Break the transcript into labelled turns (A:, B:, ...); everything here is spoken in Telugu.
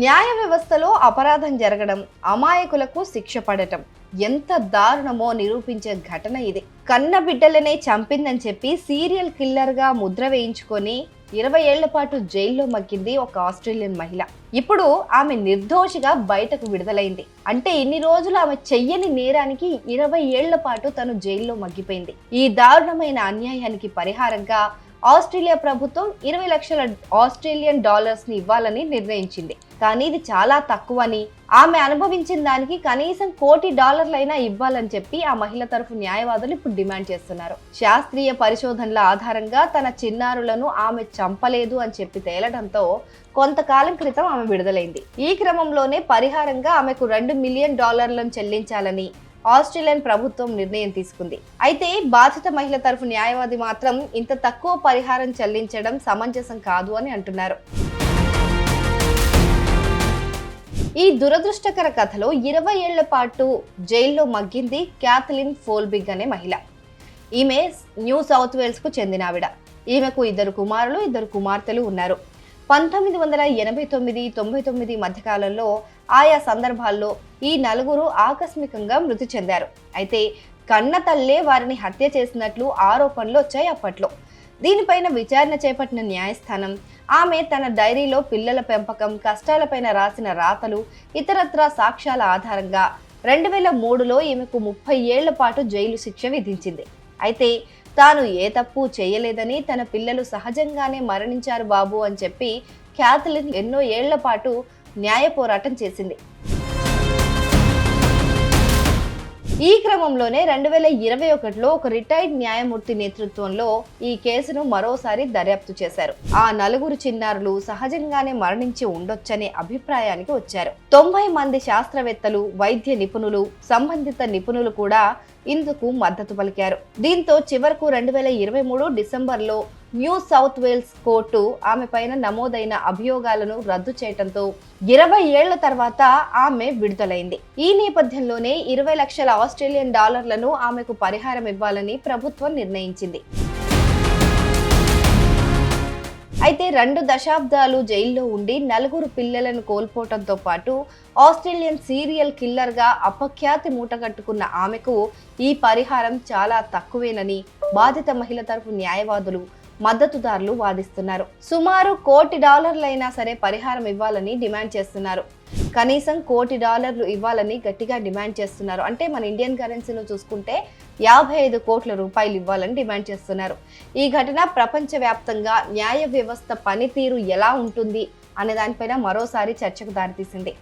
A: న్యాయ వ్యవస్థలో అపరాధం జరగడం, అమాయకులకు శిక్ష పడటం ఎంత దారుణమో నిరూపించే ఘటన ఇది. కన్న బిడ్డలనే చంపిందని చెప్పి సీరియల్ కిల్లర్గా ముద్ర వేయించుకొని 20 ఏళ్ల పాటు జైల్లో మగ్గింది ఒక ఆస్ట్రేలియన్ మహిళ. ఇప్పుడు ఆమె నిర్దోషిగా బయటకు విడుదలైంది. అంటే ఇన్ని రోజులు ఆమె చెయ్యని నేరానికి 20 ఏళ్ల పాటు తను జైల్లో మగ్గిపోయింది. ఈ దారుణమైన అన్యాయానికి పరిహారంగా ఆస్ట్రేలియా ప్రభుత్వం 20 లక్షల ఆస్ట్రేలియన్ డాలర్స్ ని ఇవ్వాలని నిర్ణయించింది. కానీ ఇది చాలా తక్కువని, ఆమె అనుభవించిన దానికి కనీసం $1,00,00,000 ఇవ్వాలని చెప్పి ఆ మహిళ తరఫు న్యాయవాదులు ఇప్పుడు డిమాండ్ చేస్తున్నారు. శాస్త్రీయ పరిశోధనల ఆధారంగా తన చిన్నారులను ఆమె చంపలేదు అని చెప్పి తేలడంతో కొంతకాలం క్రితం ఆమె విడుదలైంది. ఈ క్రమంలోనే పరిహారంగా ఆమెకు $2 మిలియన్ చెల్లించాలని ఆస్ట్రేలియన్ ప్రభుత్వం నిర్ణయం తీసుకుంది. అయితే బాధిత మహిళ తరఫు న్యాయవాది మాత్రం ఇంత తక్కువ పరిహారం చెల్లించడం సమంజసం కాదు అని అంటున్నారు. ఈ దురదృష్టకర కథలో 20 ఏళ్ల పాటు జైల్లో మగ్గింది క్యాథలిన్ ఫోల్బిగ్ అనే మహిళ. ఈమె న్యూ సౌత్ వేల్స్ కు చెందినావిడ. ఈమెకు 2 కుమారులు 2 కుమార్తెలు ఉన్నారు. 1989-99 మధ్యకాలంలో ఆయా సందర్భాల్లో ఈ నలుగురు ఆకస్మికంగా మృతి చెందారు. అయితే కన్న తల్లే వారిని హత్య చేసినట్లు ఆరోపణలు వచ్చాయి అప్పట్లో. దీనిపైన విచారణ చేపట్టిన న్యాయస్థానం ఆమె తన డైరీలో పిల్లల పెంపకం కష్టాలపైన రాసిన రాతలు ఇతరత్రా సాక్ష్యాల ఆధారంగా 2003లో ఈమెకు 30 ఏళ్ల పాటు జైలు శిక్ష విధించింది. అయితే తాను ఏ తప్పు చేయలేదని, తన పిల్లలు సహజంగానే మరణించారు బాబు అని చెప్పి క్యాథలిన్ ఎన్నో ఏళ్ల పాటు న్యాయ పోరాటం చేసింది. ఈ క్రమంలోనే 2021లో ఒక రిటైర్డ్ న్యాయమూర్తి నేతృత్వంలో ఈ కేసును మరోసారి దర్యాప్తు చేశారు. ఆ నలుగురు చిన్నారులు సహజంగానే మరణించి ఉండొచ్చనే అభిప్రాయానికి వచ్చారు. 90 మంది శాస్త్రవేత్తలు, వైద్య నిపుణులు, సంబంధిత నిపుణులు కూడా ఇందుకు మద్దతు పలికారు. దీంతో చివరకు 2023 డిసెంబర్లో న్యూ సౌత్ వేల్స్ కోర్టు ఆమె పైన నమోదైన అభియోగాలను రద్దు చేయడంతో 20 ఏళ్ల తర్వాత ఆమె విడుదలైంది. ఈ నేపథ్యంలోనే 20 లక్షల ఆస్ట్రేలియన్ డాలర్లను ఆమెకు పరిహారం ఇవ్వాలని ప్రభుత్వం నిర్ణయించింది. అయితే 2 దశాబ్దాలు జైల్లో ఉండి 4 పిల్లలను కోల్పోవడంతో పాటు ఆస్ట్రేలియన్ సీరియల్ కిల్లర్గా అపఖ్యాతి మూటగట్టుకున్న ఆమెకు ఈ పరిహారం చాలా తక్కువేనని బాధిత మహిళ తరఫు న్యాయవాదులు, మద్దతుదారులు వాదిస్తున్నారు. సుమారు $1,00,00,000 సరే పరిహారం ఇవ్వాలని డిమాండ్ చేస్తున్నారు. కనీసం $1,00,00,000 ఇవ్వాలని గట్టిగా డిమాండ్ చేస్తున్నారు. అంటే మన ఇండియన్ కరెన్సీలో చూసుకుంటే 55 కోట్ల రూపాయలు ఇవ్వాలని డిమాండ్ చేస్తున్నారు. ఈ ఘటన ప్రపంచవ్యాప్తంగా న్యాయ వ్యవస్థ పనితీరు ఎలా ఉంటుంది అనే దానిపైన మరోసారి చర్చకు దారితీసింది.